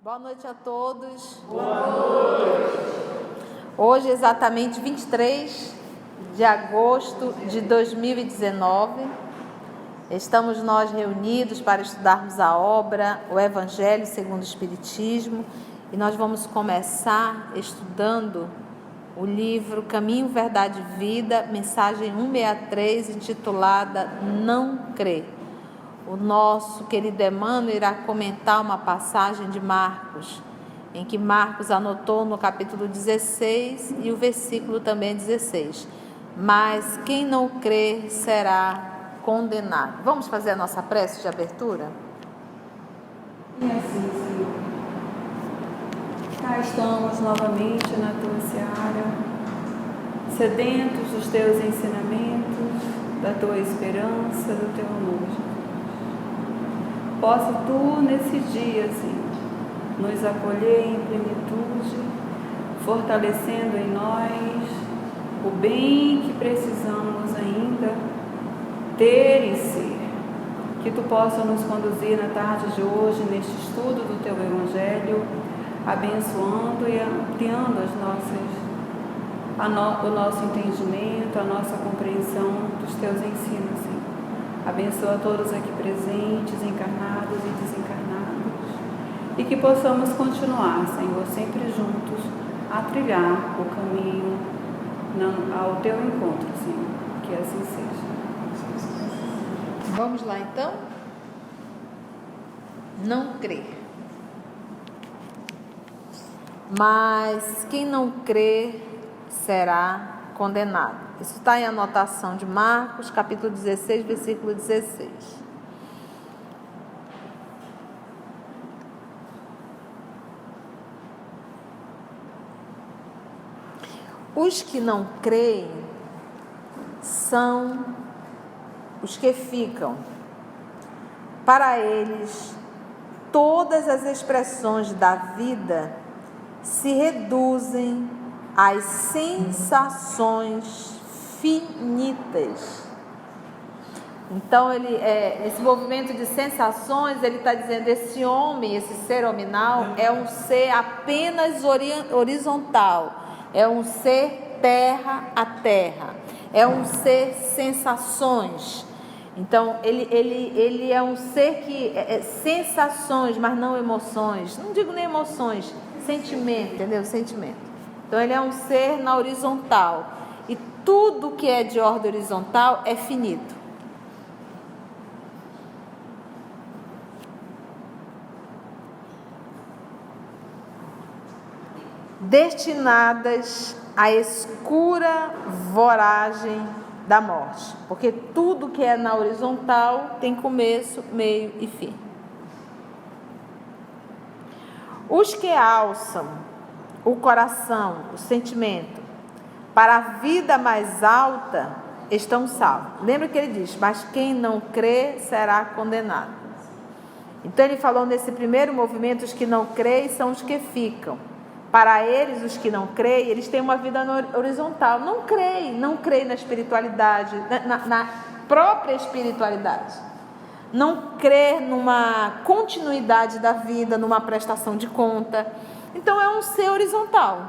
Boa noite a todos. Boa noite. Hoje, exatamente 23 de agosto de 2019, estamos nós reunidos para estudarmos a obra, o Evangelho segundo o Espiritismo, e nós vamos começar estudando o livro Caminho, Verdade e Vida, mensagem 163, intitulada Não Crer. O nosso querido Emmanuel irá comentar uma passagem de Marcos, em que Marcos anotou no capítulo 16 e o versículo também 16. Mas quem não crer será condenado. Vamos fazer a nossa prece de abertura? E assim, Senhor, cá estamos novamente na Tua seara, sedentos dos Teus ensinamentos, da Tua esperança, do Teu amor. Possa Tu, nesse dia, Senhor, nos acolher em plenitude, fortalecendo em nós o bem que precisamos ainda ter e ser. Que Tu possa nos conduzir na tarde de hoje, neste estudo do Teu Evangelho, abençoando e ampliando o nosso entendimento, a nossa compreensão dos Teus ensinos, Senhor. Abençoa a todos aqui presentes, encarnados e desencarnados, e que possamos continuar, Senhor, sempre juntos, a trilhar o caminho ao Teu encontro, Senhor. Que assim seja. Vamos lá então? Não crer. Mas quem não crer será condenado. Isso está em anotação de Marcos, capítulo 16, versículo 16. Os que não creem são os que ficam. Para eles, todas as expressões da vida se reduzem às sensações finitas. Então, esse movimento de sensações, ele está dizendo, esse homem, esse ser hominal, é um ser apenas horizontal, é um ser terra a terra, é um ser sensações. Então, ele é um ser que sensações, mas não emoções. Não digo nem emoções, sentimento, entendeu? Sentimento. Então, ele é um ser na horizontal. E tudo que é de ordem horizontal é finito. Destinadas à escura voragem da morte. Porque tudo que é na horizontal tem começo, meio e fim. Os que alçam o coração, o sentimento, para a vida mais alta, estão salvos. Lembra que ele diz, mas quem não crê será condenado. Então ele falou nesse primeiro movimento, os que não creem são os que ficam. Para eles, os que não creem, eles têm uma vida horizontal. Não creem na espiritualidade, na própria espiritualidade. Não crê numa continuidade da vida, numa prestação de conta. Então é um ser horizontal.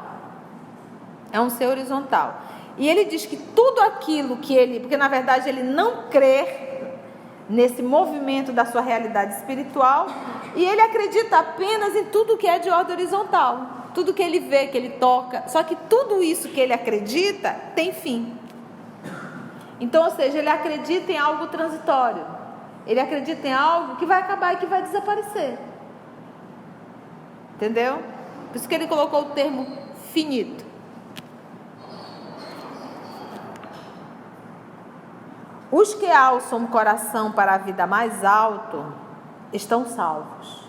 É um ser horizontal. E ele diz que tudo aquilo que ele... Porque na verdade ele não crê nesse movimento da sua realidade espiritual. E ele acredita apenas em tudo que é de ordem horizontal. Tudo que ele vê, que ele toca. Só que tudo isso que ele acredita tem fim. Então, ou seja, ele acredita em algo transitório. Ele acredita em algo que vai acabar e que vai desaparecer. Entendeu? Por isso que ele colocou o termo finito. Os que alçam o coração para a vida mais alta estão salvos.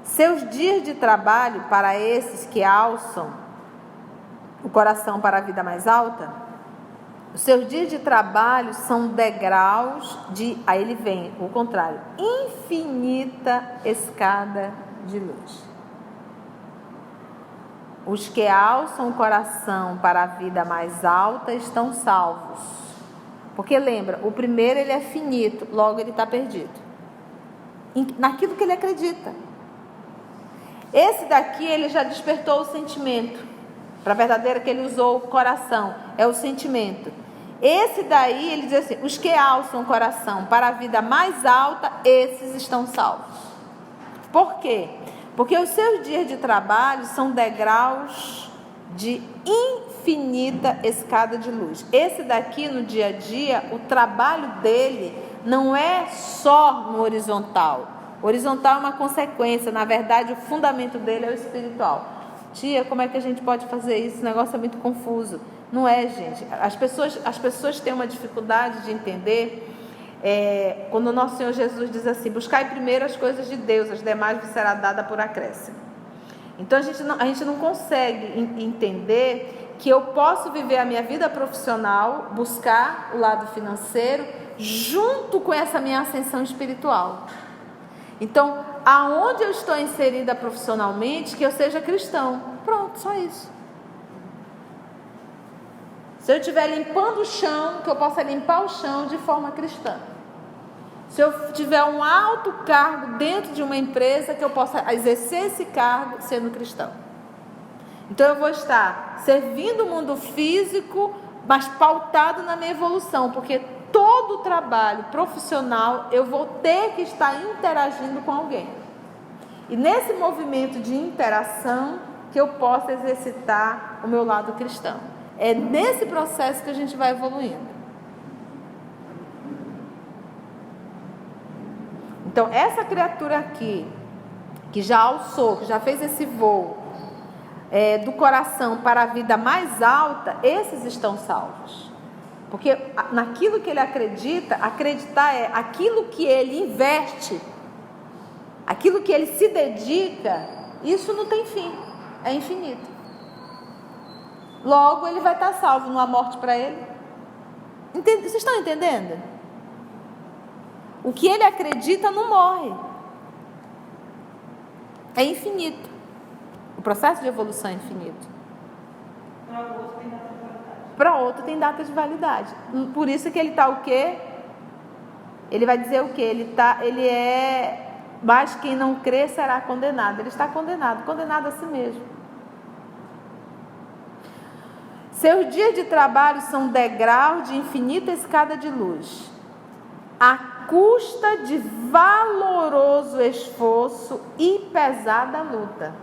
Seus dias de trabalho, para esses que alçam o coração para a vida mais alta, os seus dias de trabalho são degraus de, aí ele vem, o contrário, infinita escada de luz. Os que alçam o coração para a vida mais alta estão salvos. Porque lembra, o primeiro ele é finito, logo ele está perdido. naquilo que ele acredita. Esse daqui, ele já despertou o sentimento. Para a verdadeira que ele usou o coração, é o sentimento. Esse daí, ele diz assim: os que alçam o coração para a vida mais alta, esses estão salvos. Por quê? Porque os seus dias de trabalho são degraus de infinita escada de luz. Esse daqui, no dia a dia, o trabalho dele não é só no horizontal. O horizontal é uma consequência, na verdade, o fundamento dele é o espiritual. Tia, como é que a gente pode fazer isso? Esse negócio é muito confuso. Não é, gente. As pessoas têm uma dificuldade de entender quando o nosso Senhor Jesus diz assim: buscai primeiro as coisas de Deus, as demais vos será dada por acréscimo. Então a gente não consegue entender que eu posso viver a minha vida profissional, buscar o lado financeiro, junto com essa minha ascensão espiritual. Então, aonde eu estou inserida profissionalmente, que eu seja cristão. Pronto, só isso. Se eu estiver limpando o chão, que eu possa limpar o chão de forma cristã. Se eu tiver um alto cargo dentro de uma empresa, que eu possa exercer esse cargo sendo cristão. Então eu vou estar servindo o mundo físico, mas pautado na minha evolução, porque todo o trabalho profissional eu vou ter que estar interagindo com alguém. E nesse movimento de interação que eu possa exercitar o meu lado cristão. É nesse processo que a gente vai evoluindo. Então, essa criatura aqui, que já alçou, que já fez esse voo do coração para a vida mais alta, esses estão salvos. Porque naquilo que ele acredita, acreditar é aquilo que ele investe, aquilo que ele se dedica, isso não tem fim, é infinito. Logo ele vai estar salvo, não há morte para ele. Vocês estão entendendo? O que ele acredita não morre. É infinito. O processo de evolução é infinito. Para outro tem data de validade. Por isso que ele está o quê? Ele vai dizer o quê? Ele é, mas quem não crê será condenado. Ele está condenado a si mesmo. Seus dias de trabalho são degraus de infinita escada de luz, à custa de valoroso esforço e pesada luta.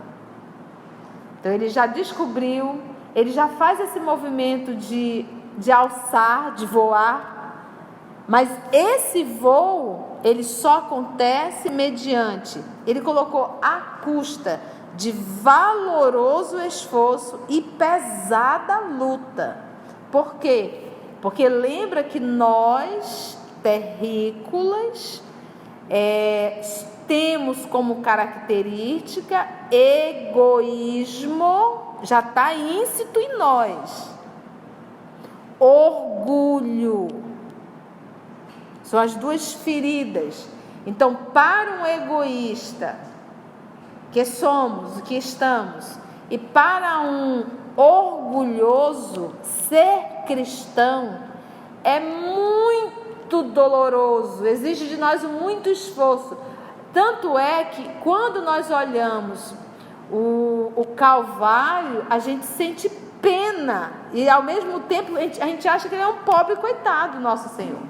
Então ele já descobriu, ele já faz esse movimento de alçar, de voar, mas esse voo, ele só acontece mediante, ele colocou à custa de valoroso esforço e pesada luta. Por quê? Porque lembra que nós, terrícolas, temos como característica egoísmo, já está íncito em nós. Orgulho. São as duas feridas. Então, para um egoísta, que somos, o que estamos, e para um orgulhoso, ser cristão é muito doloroso, exige de nós muito esforço. Tanto é que quando nós olhamos o Calvário, a gente sente pena, e ao mesmo tempo a gente acha que ele é um pobre coitado, nosso Senhor.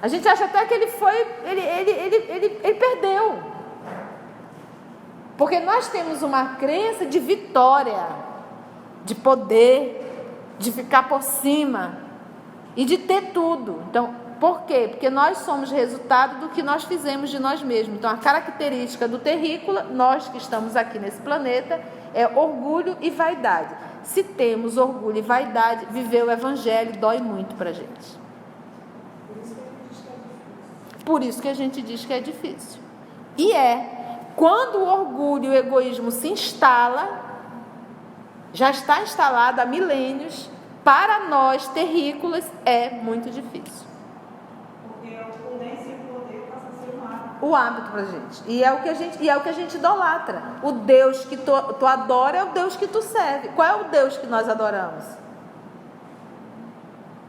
A gente acha até que ele perdeu. Porque nós temos uma crença de vitória, de poder, de ficar por cima e de ter tudo. Então, por quê? Porque nós somos resultado do que nós fizemos de nós mesmos. Então, a característica do terrícola, nós que estamos aqui nesse planeta, é orgulho e vaidade. Se temos orgulho e vaidade, viver o evangelho dói muito para a gente. Por isso que a gente diz que é difícil. E quando o orgulho e o egoísmo se instala, já está instalado há milênios, para nós terrícolas é muito difícil. Porque a opulência e o poder passam a ser um hábito. O hábito para a gente. E é o que a gente idolatra. O Deus que tu adora é o Deus que tu serve. Qual é o Deus que nós adoramos?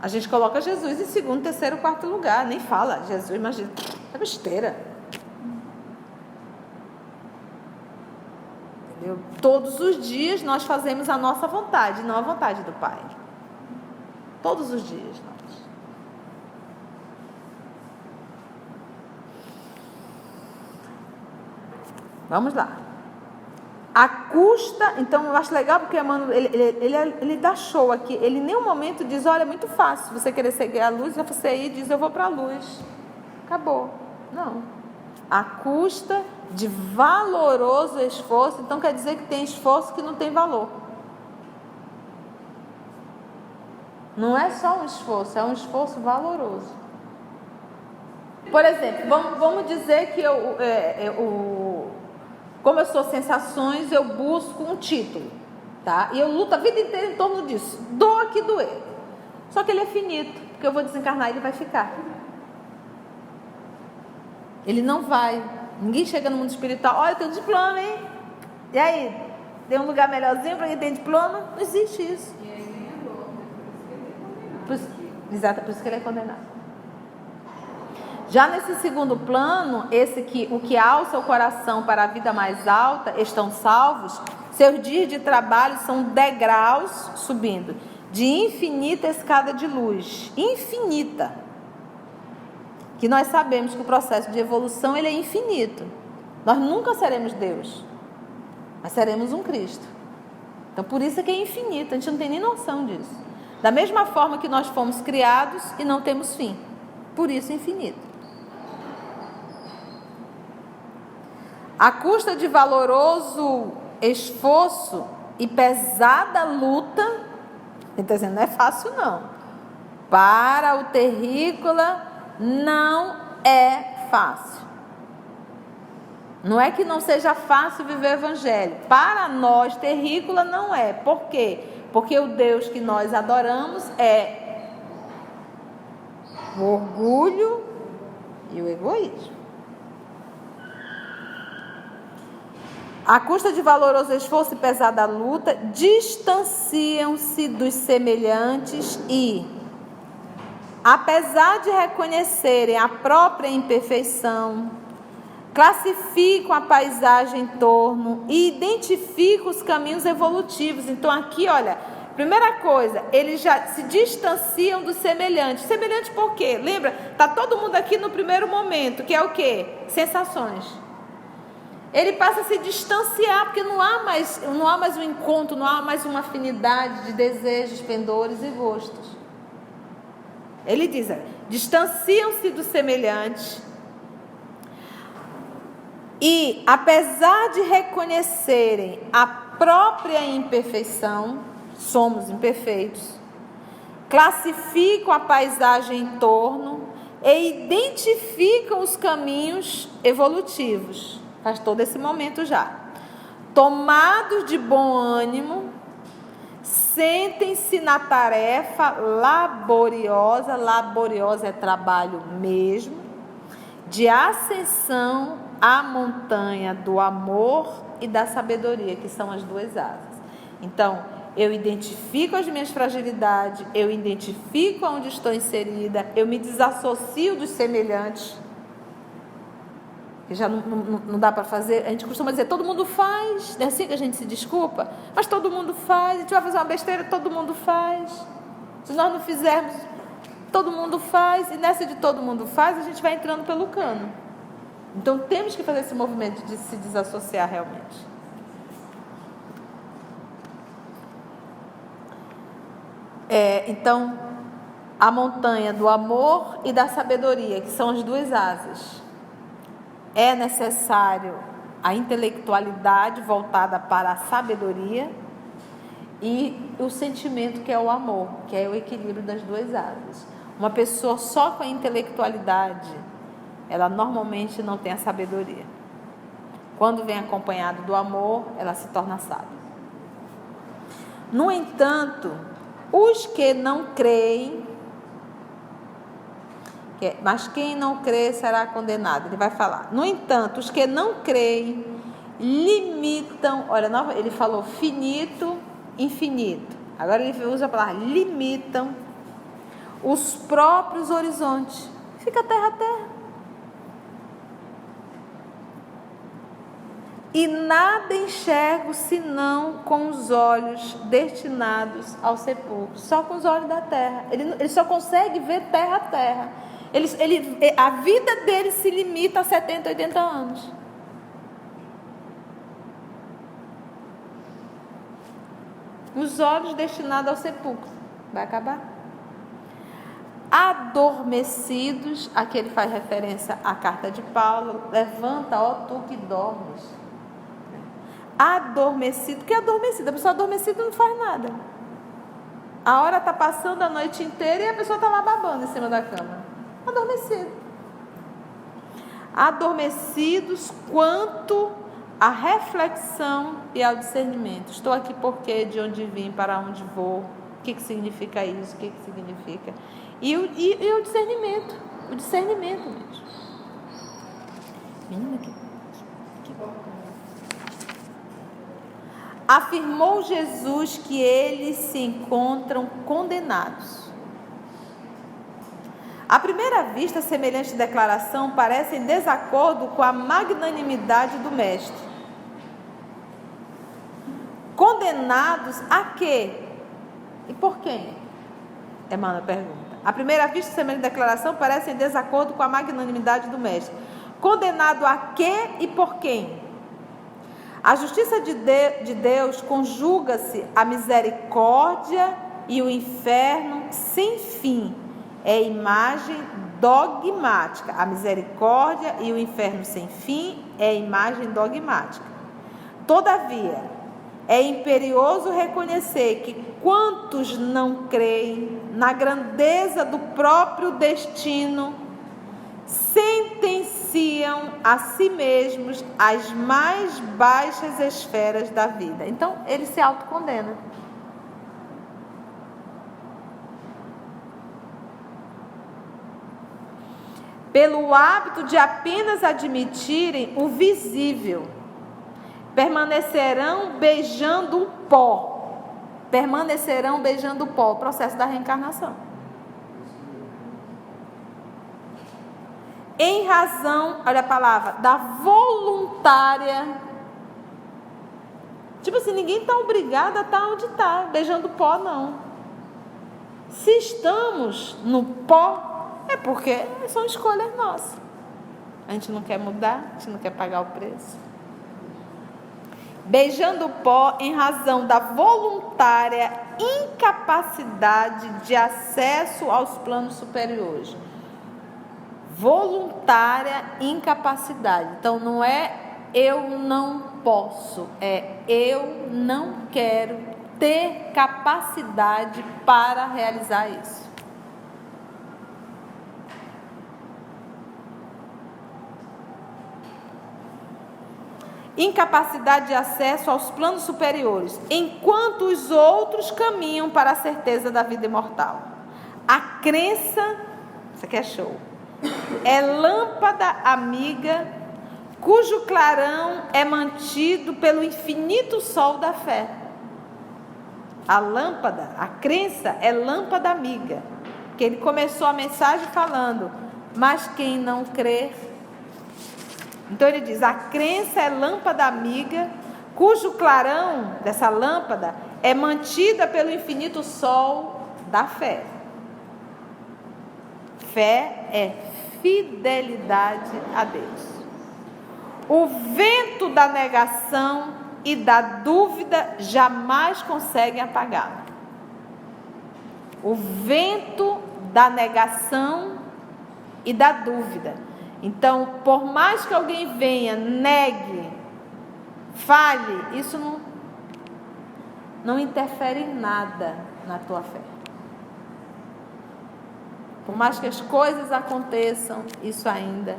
A gente coloca Jesus em segundo, terceiro, quarto lugar. Nem fala Jesus, imagina. É besteira. Todos os dias nós fazemos a nossa vontade, não a vontade do Pai. Todos os dias nós. Vamos lá. A custa, então eu acho legal porque Emmanuel, ele dá show aqui. Ele em nenhum momento diz, olha, é muito fácil você querer seguir a luz, você ir e diz, eu vou para a luz. Acabou. Não. A custa de valoroso esforço, então quer dizer que tem esforço que não tem valor. Não é só um esforço, é um esforço valoroso. Por exemplo, vamos dizer que como eu sou sensações, eu busco um título, tá? E eu luto a vida inteira em torno disso. Doa que doer. Só que ele é finito, porque eu vou desencarnar e ele vai ficar. Ele não vai. Ninguém chega no mundo espiritual, olha, eu tenho diploma, hein? E aí? Tem um lugar melhorzinho para quem tem diploma? Não existe isso. E aí nem é dor, né? Por isso que ele é condenado. Já nesse segundo plano, o que alça o coração para a vida mais alta, estão salvos, seus dias de trabalho são degraus subindo, de infinita escada de luz, infinita, que nós sabemos que o processo de evolução ele é infinito, nós nunca seremos Deus, mas seremos um Cristo, então por isso é que é infinito, a gente não tem nem noção disso, da mesma forma que nós fomos criados e não temos fim, por isso infinito. A custa de valoroso esforço e pesada luta, ele está dizendo, não é fácil não. Para o terrícola não é fácil. Não é que não seja fácil viver o evangelho. Para nós, terrícola não é. Por quê? Porque o Deus que nós adoramos é o orgulho e o egoísmo. À custa de valoroso esforço e pesada luta, distanciam-se dos semelhantes e, apesar de reconhecerem a própria imperfeição, classificam a paisagem em torno e identificam os caminhos evolutivos. Então aqui, olha, primeira coisa, eles já se distanciam dos semelhantes. Semelhante por quê? Lembra? Está todo mundo aqui no primeiro momento, que é o quê? Sensações. Ele passa a se distanciar, porque não há mais um encontro, não há mais uma afinidade de desejos, pendores e gostos. Ele diz, distanciam-se dos semelhantes e, apesar de reconhecerem a própria imperfeição, somos imperfeitos, classificam a paisagem em torno e identificam os caminhos evolutivos. Faz todo esse momento já. Tomados de bom ânimo, sentem-se na tarefa laboriosa, laboriosa é trabalho mesmo, de ascensão à montanha do amor e da sabedoria, que são as duas asas. Então, eu identifico as minhas fragilidades, eu identifico onde estou inserida, eu me desassocio dos semelhantes, que já não dá para fazer. A gente costuma dizer, todo mundo faz, é assim que a gente se desculpa, mas todo mundo faz, a gente vai fazer uma besteira, todo mundo faz, se nós não fizermos, todo mundo faz, e nessa de todo mundo faz, a gente vai entrando pelo cano. Então temos que fazer esse movimento de se desassociar realmente. Então, a montanha do amor e da sabedoria, que são as duas asas. É necessário a intelectualidade voltada para a sabedoria e o sentimento que é o amor, que é o equilíbrio das duas asas. Uma pessoa só com a intelectualidade, ela normalmente não tem a sabedoria. Quando vem acompanhado do amor, ela se torna sábia. No entanto, os que não creem, mas quem não crê será condenado. Ele vai falar. No entanto, os que não creem limitam. Olha, ele falou finito, infinito. Agora ele usa a palavra limitam os próprios horizontes. Fica terra a terra. e nada enxergo senão com os olhos destinados ao sepulcro. Só com os olhos da terra. Ele só consegue ver terra a terra. A vida dele se limita a 70, 80 anos. Os olhos destinados ao sepulcro. Vai acabar. Adormecidos, aqui ele faz referência à carta de Paulo. Levanta, ó tu que dormes. Adormecido. O que é adormecido? A pessoa adormecida não faz nada. A hora está passando a noite inteira e a pessoa está lá babando em cima da cama. Adormecido. Adormecidos quanto à reflexão e ao discernimento. Estou aqui porque, de onde vim, para onde vou, o que significa isso, o que significa. E o discernimento. O discernimento mesmo. Menina, que bom. Afirmou Jesus que eles se encontram condenados. À primeira vista, semelhante declaração parece em desacordo com a magnanimidade do Mestre. Condenados a quê? E por quem? Emmanuel pergunta. À primeira vista, semelhante declaração parece em desacordo com a magnanimidade do Mestre. Condenado a quê e por quem? A justiça de Deus conjuga-se à misericórdia e o inferno sem fim. É imagem dogmática. A misericórdia e o inferno sem fim é imagem dogmática. Todavia, é imperioso reconhecer que quantos não creem na grandeza do próprio destino sentenciam a si mesmos as mais baixas esferas da vida. Então, ele se autocondena. Pelo hábito de apenas admitirem o visível, permanecerão beijando o pó. Permanecerão beijando o pó, o processo da reencarnação. Em razão, olha a palavra, da voluntária. Tipo assim, ninguém está obrigado a estar onde está, beijando pó, não. Se estamos no pó, é porque são escolhas nossas. A gente não quer mudar, a gente não quer pagar o preço. Beijando o pó em razão da voluntária incapacidade de acesso aos planos superiores. Voluntária incapacidade. Então não é eu não posso, é eu não quero ter capacidade para realizar isso. Incapacidade de acesso aos planos superiores, enquanto os outros caminham para a certeza da vida imortal. A crença, isso aqui é show, é lâmpada amiga, cujo clarão é mantido pelo infinito sol da fé. A lâmpada, a crença é lâmpada amiga, que ele começou a mensagem falando, mas quem não crer. Então ele diz, a crença é lâmpada amiga, cujo clarão dessa lâmpada é mantida pelo infinito sol da fé. Fé é fidelidade a Deus. O vento da negação e da dúvida jamais conseguem apagá-la. O vento da negação e da dúvida. Então, por mais que alguém venha, negue, fale, isso não interfere em nada na tua fé. Por mais que as coisas aconteçam, isso ainda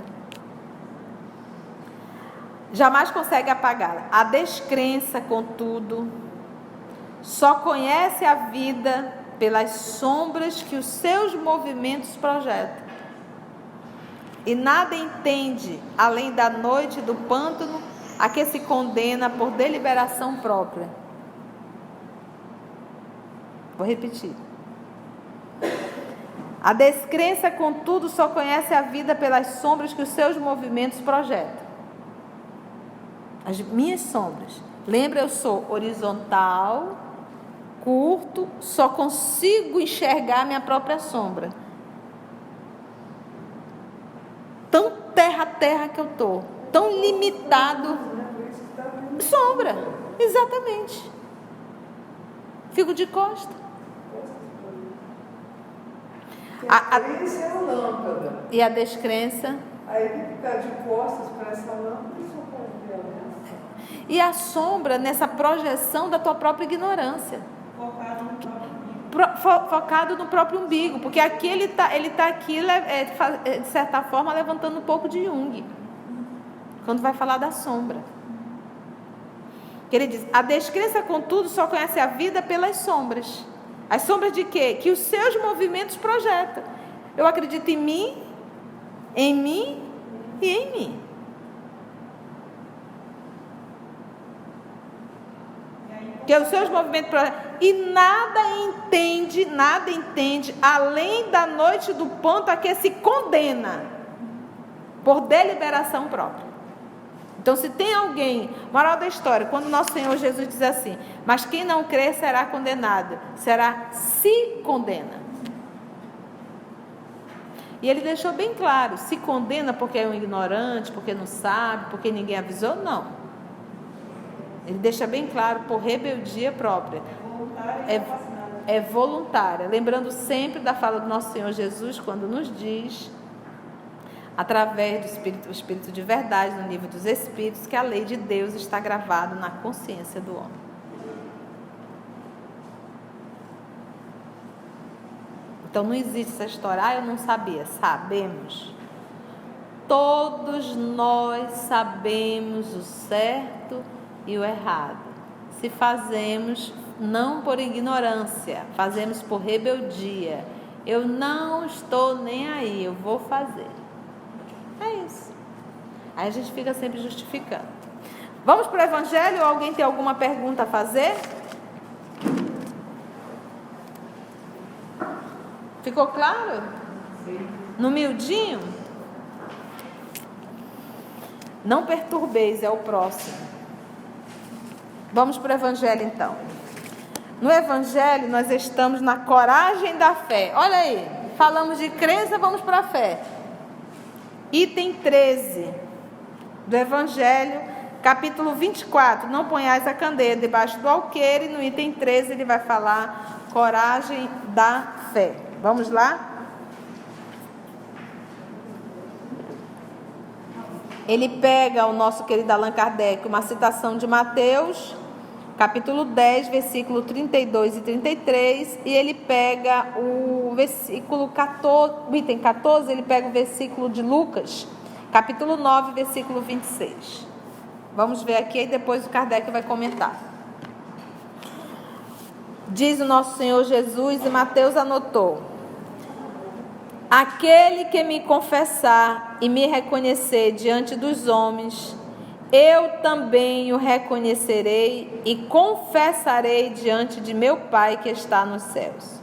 jamais consegue apagá-la. A descrença, contudo, só conhece a vida pelas sombras que os seus movimentos projetam. E nada entende, além da noite do pântano, a que se condena por deliberação própria. Vou repetir. A descrença, contudo, só conhece a vida pelas sombras que os seus movimentos projetam. As minhas sombras. Lembra, eu sou horizontal, curto, só consigo enxergar a minha própria sombra. Tão terra a terra que eu estou, tão limitado. Sombra, exatamente. Fico de costa. A crença é a lâmpada. E a descrença? Aí ele fica de costas para essa lâmpada e só pode ver ela. E a sombra nessa projeção da tua própria ignorância. Focado no próprio umbigo. Porque aqui ele tá aqui, de certa forma, levantando um pouco de Jung. Quando vai falar da sombra. Que ele diz, a descrença, contudo, só conhece a vida pelas sombras. As sombras de quê? Que os seus movimentos projetam. Eu acredito em mim e em mim. Que os seus movimentos projetam. E nada entende, além da noite do ponto a que se condena, por deliberação própria. Então, se tem alguém, moral da história, quando nosso Senhor Jesus diz assim, mas quem não crê será condenado, se condena. E ele deixou bem claro, se condena porque é um ignorante, porque não sabe, porque ninguém avisou, não. Ele deixa bem claro, por rebeldia própria. É voluntária. Lembrando sempre da fala do nosso Senhor Jesus, quando nos diz, através do Espírito de verdade, no nível dos Espíritos, que a lei de Deus está gravada na consciência do homem. Então não existe essa história, eu não sabia. Sabemos. Todos nós sabemos o certo e o errado. Se fazemos, não por ignorância, fazemos por rebeldia. Eu não estou nem aí, eu vou fazer. É isso. Aí a gente fica sempre justificando. Vamos para o Evangelho? Ou alguém tem alguma pergunta a fazer? Ficou claro? Sim. No miudinho? Não perturbeis, é o próximo. Vamos para o Evangelho então. No Evangelho nós estamos na coragem da fé. Olha aí, falamos de crença, vamos para a fé. Item 13 do Evangelho, capítulo 24. Não ponhais a candeia debaixo do alqueire. No item 13 ele vai falar coragem da fé. Vamos lá? Ele pega o nosso querido Allan Kardec, uma citação de Mateus, capítulo 10, versículo 32 e 33, e ele pega o versículo 14, o item 14, ele pega o versículo de Lucas, capítulo 9, versículo 26. Vamos ver aqui e depois o Kardec vai comentar. Diz o nosso Senhor Jesus, e Mateus anotou: aquele que me confessar e me reconhecer diante dos homens, eu também o reconhecerei e confessarei diante de meu Pai que está nos céus.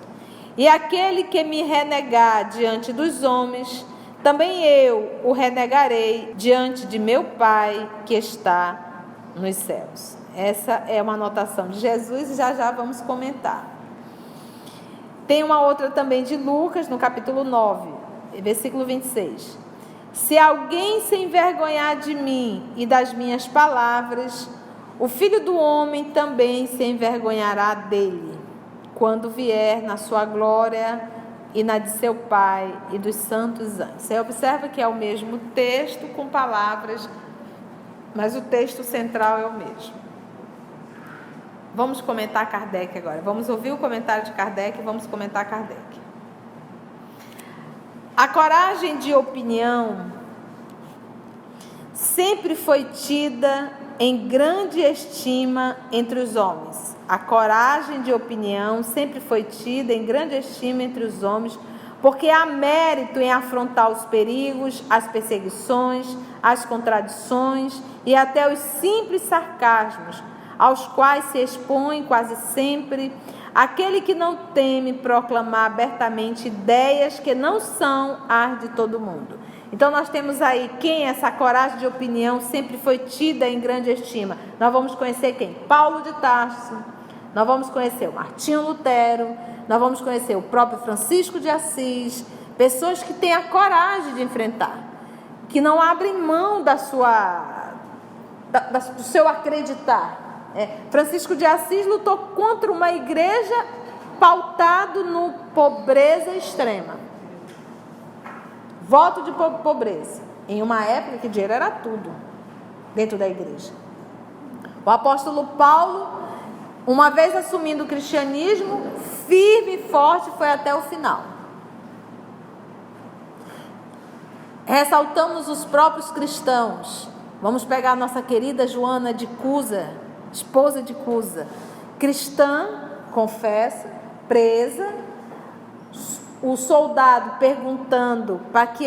E aquele que me renegar diante dos homens, também eu o renegarei diante de meu Pai que está nos céus. Essa é uma anotação de Jesus e já vamos comentar. Tem uma outra também de Lucas, no capítulo 9, versículo 26. Se alguém se envergonhar de mim e das minhas palavras, o Filho do Homem também se envergonhará dele, quando vier na sua glória e na de seu Pai e dos santos anjos. Você observa que é o mesmo texto com palavras, mas o texto central é o mesmo. Vamos comentar Kardec agora. Vamos ouvir o comentário de Kardec e vamos comentar Kardec. A coragem de opinião sempre foi tida em grande estima entre os homens. A coragem de opinião sempre foi tida em grande estima entre os homens, porque há mérito em afrontar os perigos, as perseguições, as contradições e até os simples sarcasmos, aos quais se expõe quase sempre aquele que não teme proclamar abertamente ideias que não são as de todo mundo. Então nós temos aí quem essa coragem de opinião sempre foi tida em grande estima. Nós vamos conhecer quem? Paulo de Tarso, nós vamos conhecer o Martinho Lutero, nós vamos conhecer o próprio Francisco de Assis, pessoas que têm a coragem de enfrentar, que não abrem mão do seu acreditar. Francisco de Assis lutou contra uma igreja pautado no pobreza extrema. Voto de pobreza. Em uma época que dinheiro era tudo dentro da igreja. O apóstolo Paulo, uma vez assumindo o cristianismo, firme e forte, foi até o final. Ressaltamos os próprios cristãos. Vamos pegar a nossa querida Joana de Cusa, esposa de Cusa, cristã, confessa, presa, o soldado perguntando para que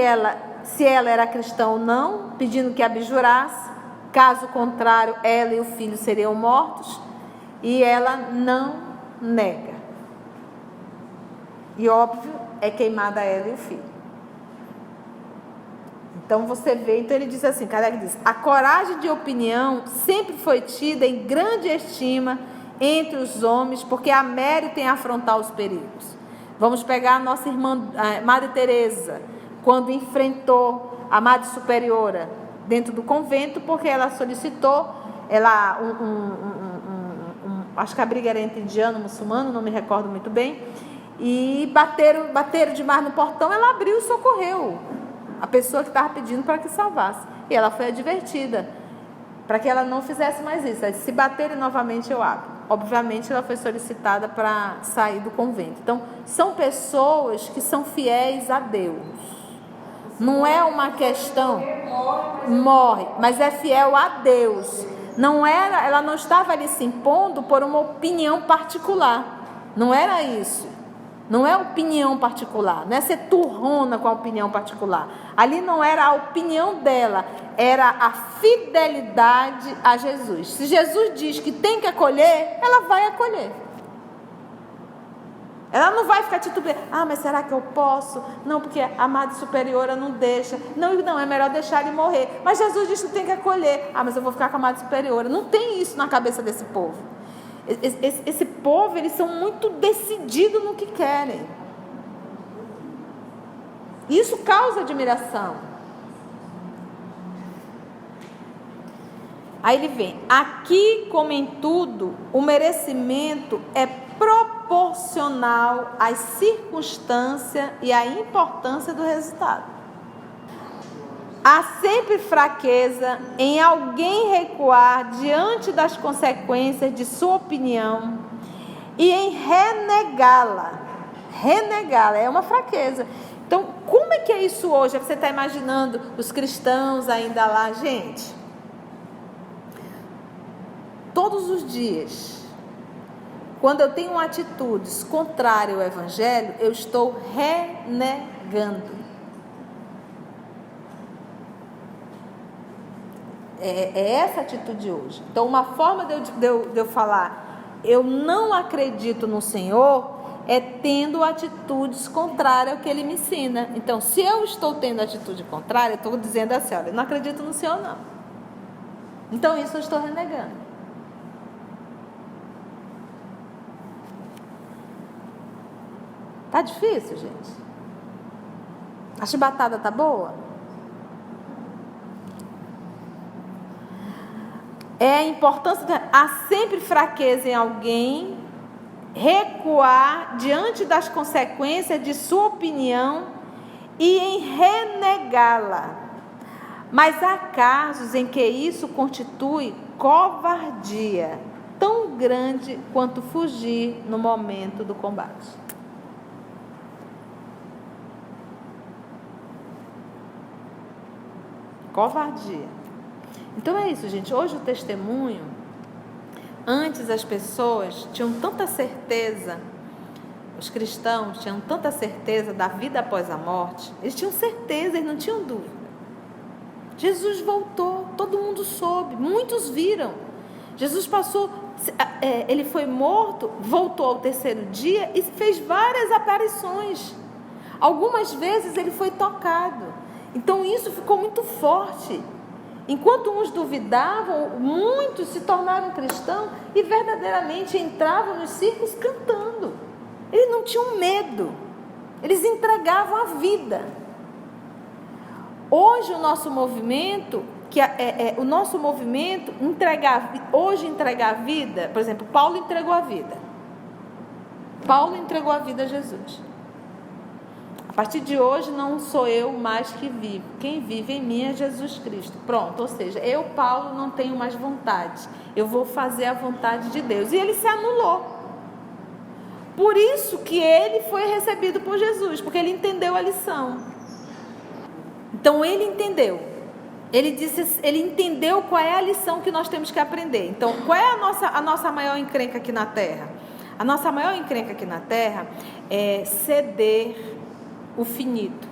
se ela era cristã ou não, pedindo que abjurasse, caso contrário ela e o filho seriam mortos, e ela não nega, e óbvio é queimada ela e o filho. Então você vê, então ele diz assim, Kardec diz, a coragem de opinião sempre foi tida em grande estima entre os homens, porque há mérito em afrontar os perigos. Vamos pegar a nossa irmã Madre Teresa, quando enfrentou a Madre Superiora dentro do convento, porque ela solicitou, acho que a briga era entre indiano e muçulmano, não me recordo muito bem, e bateram demais no portão, ela abriu e socorreu a pessoa que estava pedindo para que salvasse. E ela foi advertida para que ela não fizesse mais isso. Ela disse, se baterem novamente eu abro. Obviamente ela foi solicitada para sair do convento. Então são pessoas que são fiéis a Deus. Não é uma questão morre, mas é fiel a Deus. Ela não estava ali se impondo por uma opinião particular. Não era isso. Não é opinião particular, não é ser turrona com a opinião particular. Ali não era a opinião dela, era a fidelidade a Jesus. Se Jesus diz que tem que acolher, ela vai acolher. Ela não vai ficar titubeando, mas será que eu posso? Não, porque a Madre Superiora não deixa. Não, é melhor deixar ele morrer. Mas Jesus diz que tem que acolher. Mas eu vou ficar com a Madre Superiora. Não tem isso na cabeça desse povo. Esse povo, eles são muito decididos no que querem. Isso causa admiração. Aí ele vem, aqui como em tudo, o merecimento é proporcional às circunstâncias e à importância do resultado. Há sempre fraqueza em alguém recuar diante das consequências de sua opinião e em renegá-la. Renegá-la é uma fraqueza. Então, como é que é isso hoje? Você está imaginando os cristãos ainda lá? Gente, todos os dias, quando eu tenho atitudes contrárias ao Evangelho, eu estou renegando. É essa atitude hoje. Então, uma forma de eu falar, eu não acredito no Senhor, é tendo atitudes contrárias ao que Ele me ensina. Então, se eu estou tendo atitude contrária, eu estou dizendo assim, olha, eu não acredito no Senhor, não. Então, isso eu estou renegando. Tá difícil, gente? A chibatada tá boa? É a importância, há sempre fraqueza em alguém recuar diante das consequências de sua opinião e em renegá-la. Mas há casos em que isso constitui covardia tão grande quanto fugir no momento do combate. Covardia. Então é isso, gente. Hoje o testemunho, antes as pessoas tinham tanta certeza, os cristãos tinham tanta certeza da vida após a morte, eles tinham certeza, eles não tinham dúvida. Jesus voltou, todo mundo soube, muitos viram. Jesus passou, ele foi morto, voltou ao terceiro dia e fez várias aparições. Algumas vezes ele foi tocado. Então isso ficou muito forte. Enquanto uns duvidavam, muitos se tornaram cristãos e verdadeiramente entravam nos circos cantando. Eles não tinham medo, eles entregavam a vida. Hoje o nosso movimento, entregar a vida, por exemplo, Paulo entregou a vida. Paulo entregou a vida a Jesus. A partir de hoje não sou eu mais que vivo. Quem vive em mim é Jesus Cristo. Pronto, ou seja, eu, Paulo, não tenho mais vontade. Eu vou fazer a vontade de Deus. E ele se anulou. Por isso que ele foi recebido por Jesus, porque ele entendeu a lição. Então ele entendeu. Ele entendeu qual é a lição que nós temos que aprender. Então, qual é a nossa maior encrenca aqui na Terra? A nossa maior encrenca aqui na Terra é ceder o finito.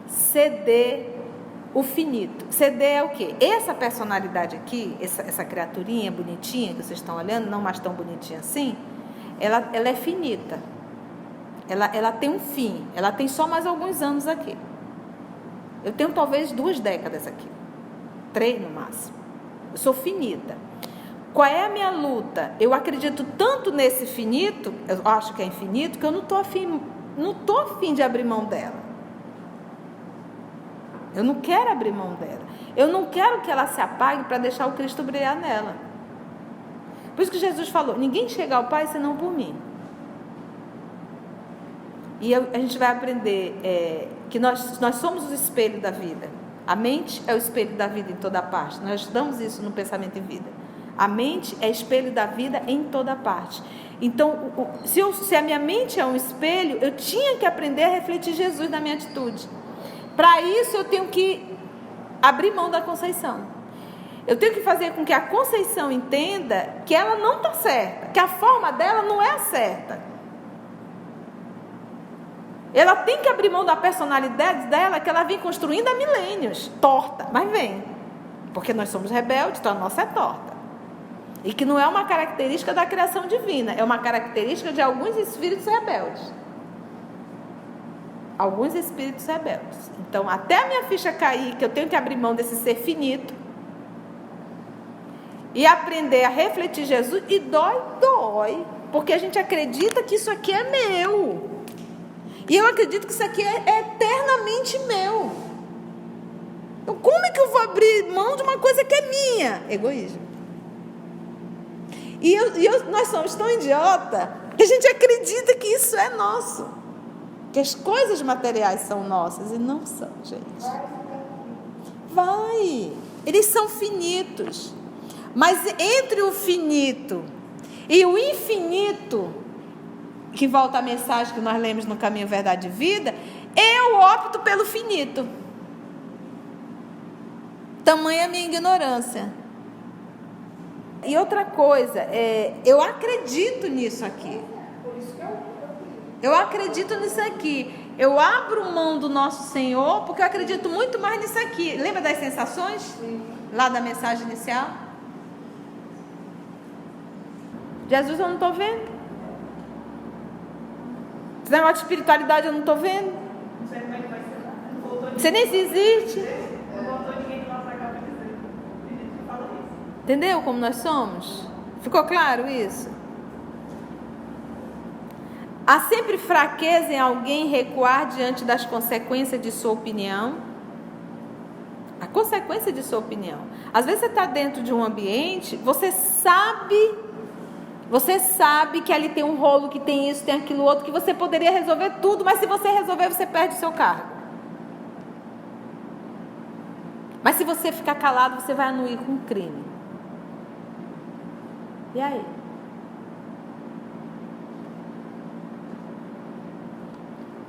Ceder o finito. Ceder é o quê? Essa personalidade aqui, essa criaturinha bonitinha que vocês estão olhando, não mais tão bonitinha assim, ela é finita. Ela tem um fim. Ela tem só mais alguns anos aqui. Eu tenho talvez 2 décadas aqui. 3 no máximo. Eu sou finita. Qual é a minha luta? Eu acredito tanto nesse finito, eu acho que é infinito, que eu não estou afim de abrir mão dela. Eu não quero abrir mão dela. Eu não quero que ela se apague para deixar o Cristo brilhar nela. Por isso que Jesus falou, ninguém chega ao Pai senão por mim. E a gente vai aprender que nós somos o espelho da vida. A mente é o espelho da vida em toda parte. Nós estudamos isso no Pensamento e Vida. A mente é espelho da vida em toda parte. Então, se a minha mente é um espelho, eu tinha que aprender a refletir Jesus na minha atitude. Para isso, eu tenho que abrir mão da Conceição. Eu tenho que fazer com que a Conceição entenda que ela não está certa, que a forma dela não é a certa. Ela tem que abrir mão da personalidade dela, que ela vem construindo há milênios, torta, mas vem. Porque nós somos rebeldes, então a nossa é torta. E que não é uma característica da criação divina, é uma característica de alguns espíritos rebeldes. Alguns espíritos rebeldes. Então, até a minha ficha cair, que eu tenho que abrir mão desse ser finito, e aprender a refletir Jesus, e dói, porque a gente acredita que isso aqui é meu. E eu acredito que isso aqui é eternamente meu. Então, como é que eu vou abrir mão de uma coisa que é minha? Egoísmo. Nós somos tão idiota que a gente acredita que isso é nosso. Que as coisas materiais são nossas e não são, gente. Vai. Eles são finitos. Mas entre o finito e o infinito, que volta a mensagem que nós lemos no Caminho, Verdade e Vida, eu opto pelo finito. Tamanha a minha ignorância. E outra coisa, eu acredito nisso aqui. Eu acredito nisso aqui. Eu abro mão do nosso Senhor, porque eu acredito muito mais nisso aqui. Lembra das sensações? Sim. Lá da mensagem inicial? Jesus eu não estou vendo. Esse negócio de espiritualidade eu não estou vendo. Não sei como é que vai ser. Você nem se existe. Não botou ninguém na nossa cabeça. Fala isso. Entendeu como nós somos? Ficou claro isso? Há sempre fraqueza em alguém recuar diante das consequências de sua opinião. A consequência de sua opinião. Às vezes você está dentro de um ambiente, você sabe que ali tem um rolo, que tem isso, tem aquilo outro, que você poderia resolver tudo, mas se você resolver, você perde o seu cargo. Mas se você ficar calado, você vai anuir com um crime. E aí?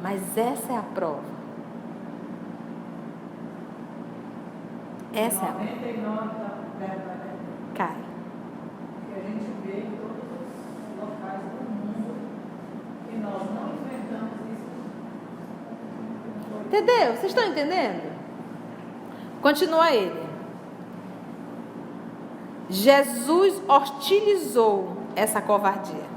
Mas essa é a prova. Essa é a prova. Cai. Que a gente vê em todos os locais do mundo que nós não enfrentamos isso. Entendeu? Vocês estão entendendo? Continua ele. Jesus hostilizou essa covardia.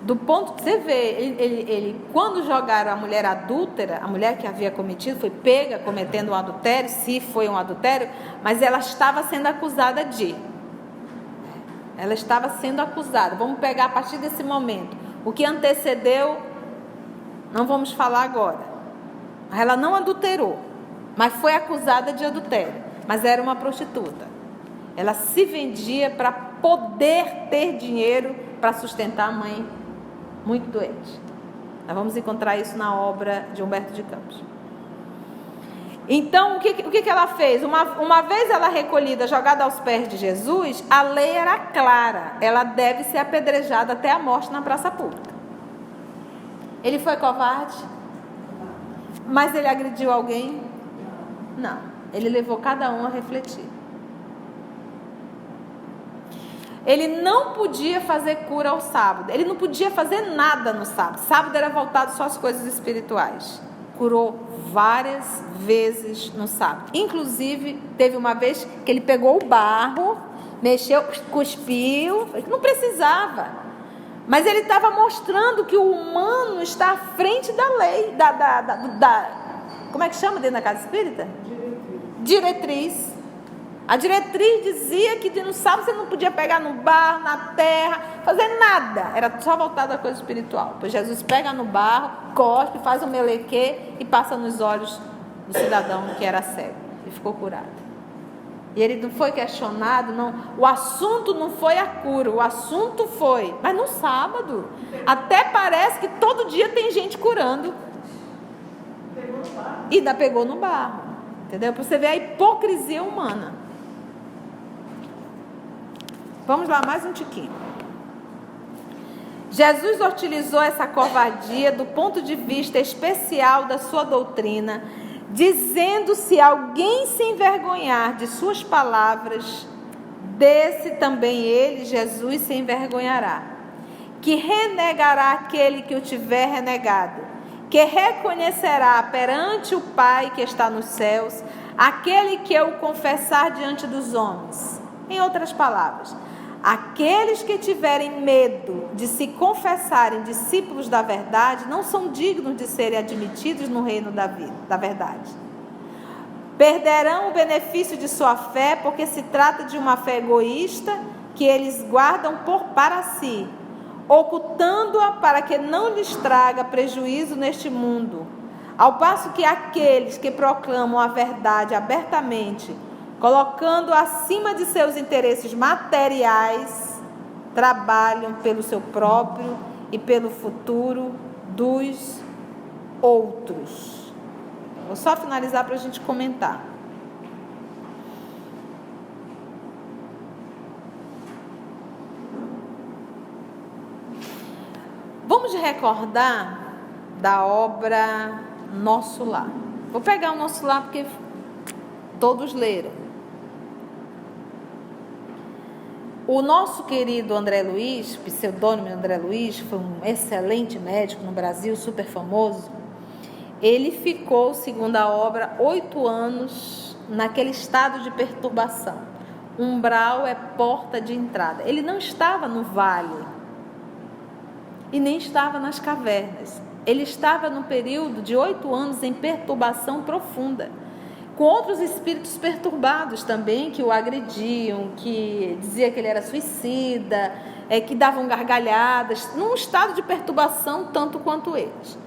Do ponto que você vê, ele quando jogaram a mulher adúltera, a mulher que havia cometido, foi pega cometendo um adultério, se foi um adultério, mas ela estava sendo acusada de. Ela estava sendo acusada. Vamos pegar a partir desse momento. O que antecedeu, não vamos falar agora. Ela não adulterou, mas foi acusada de adultério. Mas era uma prostituta. Ela se vendia para poder ter dinheiro para sustentar a mãe muito doente. Nós vamos encontrar isso na obra de Humberto de Campos. Então, o que ela fez? Uma vez ela recolhida, jogada aos pés de Jesus, a lei era clara. Ela deve ser apedrejada até a morte na praça pública. Ele foi covarde? Mas ele agrediu alguém? Não. Ele levou cada um a refletir. Ele não podia fazer cura ao sábado. Ele não podia fazer nada no sábado. Sábado era voltado só às coisas espirituais. Curou várias vezes no sábado. Inclusive, teve uma vez que ele pegou o barro, mexeu, cuspiu. Não precisava. Mas ele estava mostrando que o humano está à frente da lei. Como é que chama dentro da casa espírita? Diretriz. A diretriz dizia que no sábado você não podia pegar no barro, na terra, fazer nada. Era só voltado à coisa espiritual. Pois Jesus pega no barro, cospe, faz um melequê e passa nos olhos do cidadão que era cego. E ficou curado. E ele não foi questionado, não. O assunto não foi a cura, o assunto foi. Mas no sábado, até parece que todo dia tem gente curando. E ainda pegou no barro. Entendeu? Para você ver a hipocrisia humana. Vamos lá, mais um tiquinho. Jesus utilizou essa covardia do ponto de vista especial da sua doutrina, dizendo: se alguém se envergonhar de suas palavras, desse também ele, Jesus, se envergonhará. Que renegará aquele que o tiver renegado, que reconhecerá perante o Pai que está nos céus, aquele que o confessar diante dos homens. Em outras palavras, aqueles que tiverem medo de se confessarem discípulos da verdade não são dignos de serem admitidos no reino da vida, da verdade. Perderão o benefício de sua fé, porque se trata de uma fé egoísta que eles guardam para si, ocultando-a para que não lhes traga prejuízo neste mundo. Ao passo que aqueles que proclamam a verdade abertamente, colocando acima de seus interesses materiais, trabalham pelo seu próprio e pelo futuro dos outros. Vou só finalizar para a gente comentar. Vamos recordar da obra Nosso Lar. Vou pegar o Nosso Lar porque todos leram. O nosso querido André Luiz, pseudônimo André Luiz, foi um excelente médico no Brasil, super famoso. Ele ficou, segundo a obra, 8 anos naquele estado de perturbação. Umbral é porta de entrada. Ele não estava no vale e nem estava nas cavernas. Ele estava num período de 8 anos em perturbação profunda, com outros espíritos perturbados também, que o agrediam, que dizia que ele era suicida, que davam gargalhadas, num estado de perturbação tanto quanto eles.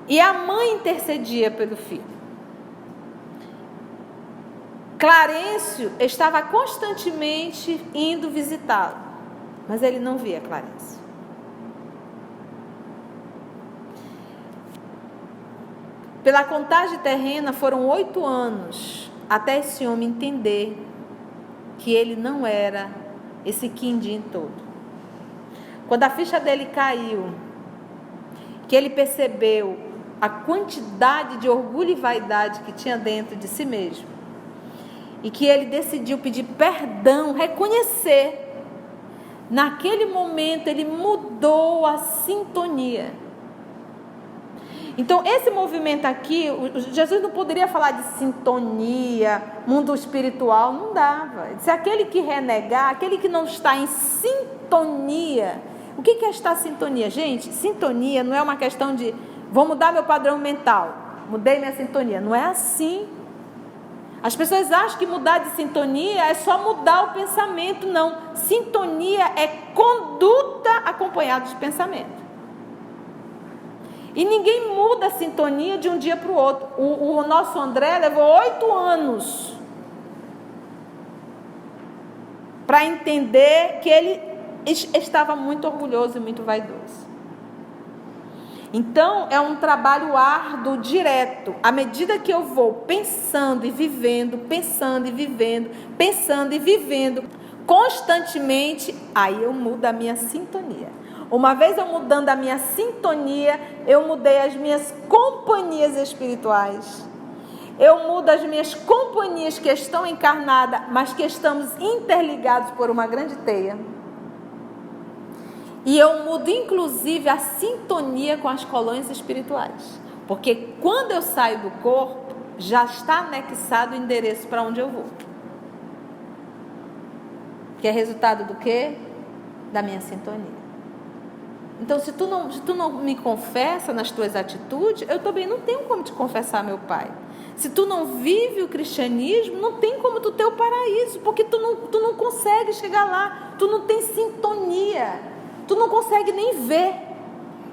E a mãe intercedia pelo filho. Clarencio estava constantemente indo visitá-lo, mas ele não via Clarencio. Pela contagem terrena, foram 8 anos até esse homem entender que ele não era esse quindim todo. Quando a ficha dele caiu, que ele percebeu a quantidade de orgulho e vaidade que tinha dentro de si mesmo, e que ele decidiu pedir perdão, reconhecer, naquele momento ele mudou a sintonia. Então, esse movimento aqui, Jesus não poderia falar de sintonia, mundo espiritual, não dava. Se aquele que renegar, aquele que não está em sintonia O que é estar em sintonia? Gente, sintonia não é uma questão de vou mudar meu padrão mental, mudei minha sintonia. Não é assim. As pessoas acham que mudar de sintonia é só mudar o pensamento. Não. Sintonia é conduta acompanhada de pensamento. E ninguém muda a sintonia de um dia para o outro. O nosso André levou 8 anos para entender que ele estava muito orgulhoso e muito vaidoso. Então, é um trabalho árduo, direto. À medida que eu vou pensando e vivendo, constantemente, aí eu mudo a minha sintonia. Uma vez eu mudando a minha sintonia, eu mudei as minhas companhias espirituais. Eu mudo as minhas companhias que estão encarnadas, mas que estamos interligados por uma grande teia. E eu mudo inclusive a sintonia com as colônias espirituais. Porque quando eu saio do corpo, já está anexado o endereço para onde eu vou. Que é resultado do quê? Da minha sintonia. Então, se tu não me confessa nas tuas atitudes, eu também não tenho como te confessar, meu Pai. Se tu não vive o cristianismo, não tem como tu ter o paraíso, porque tu não consegue chegar lá, tu não tem sintonia, tu não consegue nem ver.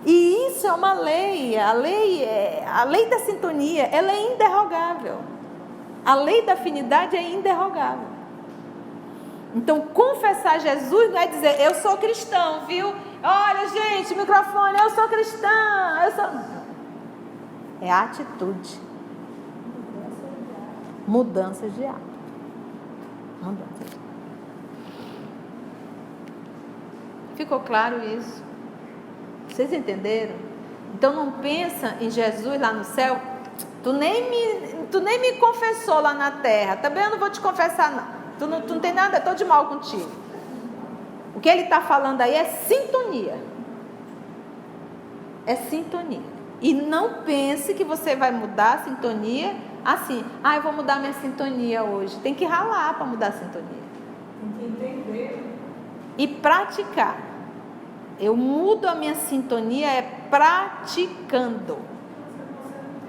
E isso é uma lei, a lei da sintonia, ela é inderrogável. A lei da afinidade é inderrogável. Então, confessar Jesus não é dizer, eu sou cristão, viu? Olha, gente, microfone, eu sou cristã. É atitude. Mudança de hábito. Ficou claro isso? Vocês entenderam? Então, não pensa em Jesus lá no céu. Tu nem me confessou lá na terra. Também eu não vou te confessar, não. Tu não tem nada, estou de mal contigo. O que ele está falando aí é sintonia. É sintonia. E não pense que você vai mudar a sintonia assim. Eu vou mudar minha sintonia hoje. Tem que ralar para mudar a sintonia. Tem que entender. E praticar. Eu mudo a minha sintonia praticando.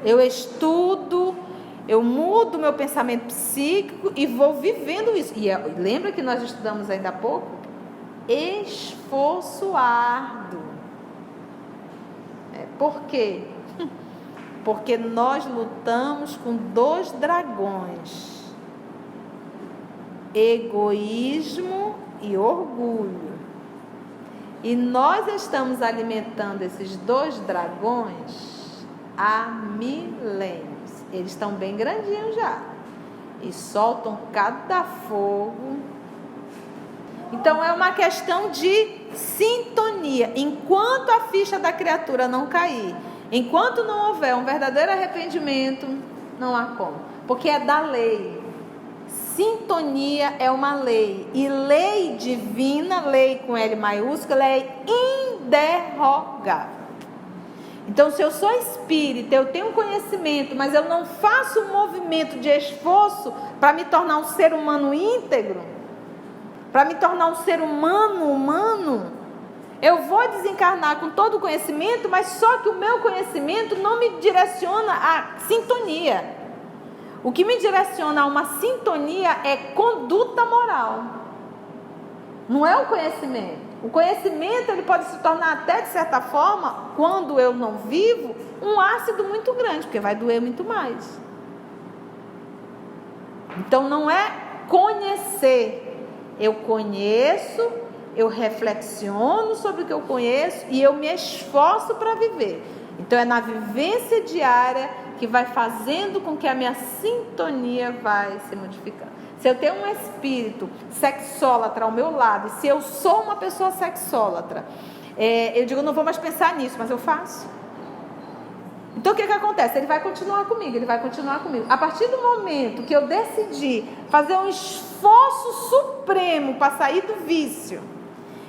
Eu estudo. Eu mudo meu pensamento psíquico e vou vivendo isso. E lembra que nós estudamos ainda há pouco? Esforço árduo. Por quê? Porque nós lutamos com 2 dragões: egoísmo e orgulho. E nós estamos alimentando esses 2 dragões há milênios. Eles estão bem grandinhos já. E soltam cada fogo. Então é uma questão de sintonia. Enquanto a ficha da criatura não cair, enquanto não houver um verdadeiro arrependimento, não há como. Porque é da lei. Sintonia é uma lei. E lei divina, lei com L maiúscula, é inderrogável. Então, se eu sou espírita, eu tenho conhecimento, mas eu não faço um movimento de esforço para me tornar um ser humano íntegro, para me tornar um ser humano, eu vou desencarnar com todo o conhecimento, mas só que o meu conhecimento não me direciona à sintonia. O que me direciona a uma sintonia é conduta moral. Não é o conhecimento. O conhecimento ele pode se tornar até, de certa forma, quando eu não vivo, um ácido muito grande, porque vai doer muito mais. Então, não é conhecer. Eu conheço, eu reflexiono sobre o que eu conheço e eu me esforço para viver. Então, é na vivência diária que vai fazendo com que a minha sintonia vai se modificando. Se eu tenho um espírito sexólatra ao meu lado, e se eu sou uma pessoa sexólatra, eu digo, não vou mais pensar nisso, mas eu faço. Então o que acontece? Ele vai continuar comigo, A partir do momento que eu decidi fazer um esforço supremo para sair do vício,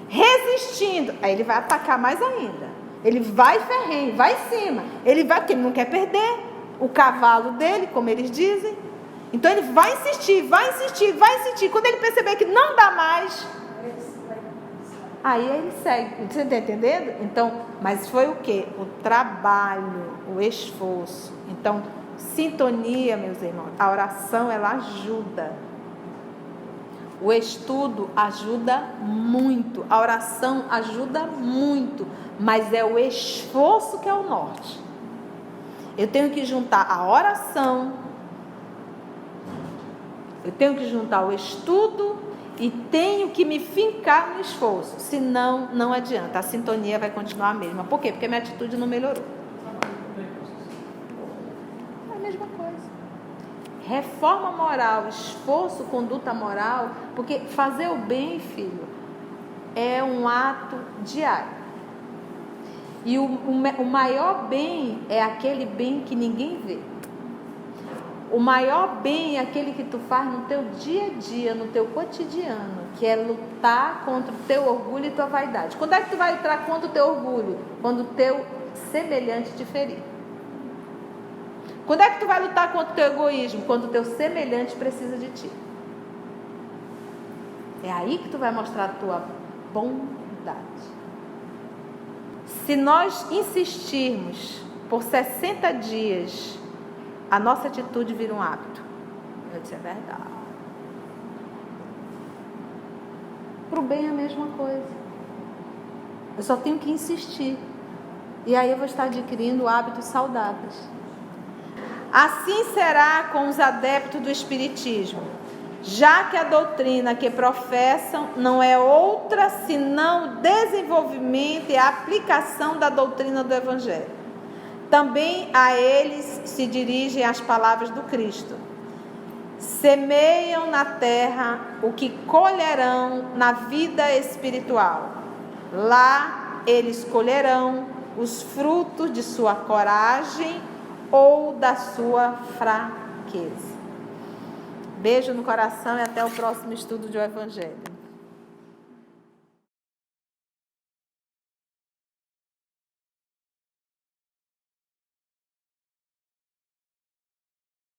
resistindo, aí ele vai atacar mais ainda. Ele vai ferrenho, vai em cima. Porque ele não quer perder o cavalo dele, como eles dizem. Então ele vai insistir. Quando ele perceber que não dá mais, Aí ele segue. Você está entendendo? Então, mas foi o quê? O trabalho, o esforço. Então, sintonia, meus irmãos. A oração, ela ajuda. O estudo ajuda muito. A oração ajuda muito. Mas é o esforço que é o norte. Eu tenho que juntar a oração. Eu tenho que juntar o estudo e tenho que me fincar no esforço. Senão, não adianta. A sintonia vai continuar a mesma. Por quê? Porque minha atitude não melhorou. É a mesma coisa. Reforma moral, esforço, conduta moral. Porque fazer o bem, filho, é um ato diário. E o maior bem é aquele bem que ninguém vê. O maior bem é aquele que tu faz no teu dia a dia, no teu cotidiano, que é lutar contra o teu orgulho e tua vaidade. Quando é que tu vai lutar contra o teu orgulho? Quando o teu semelhante te ferir. Quando é que tu vai lutar contra o teu egoísmo? Quando o teu semelhante precisa de ti. É aí que tu vai mostrar a tua bondade. Se nós insistirmos por 60 dias, a nossa atitude vira um hábito. Eu disse, é verdade. Para o bem é a mesma coisa. Eu só tenho que insistir. E aí eu vou estar adquirindo hábitos saudáveis. Assim será com os adeptos do Espiritismo, já que a doutrina que professam não é outra senão o desenvolvimento e a aplicação da doutrina do Evangelho. Também a eles se dirigem as palavras do Cristo. Semeiam na terra o que colherão na vida espiritual. Lá eles colherão os frutos de sua coragem ou da sua fraqueza. Beijo no coração e até o próximo estudo do Evangelho.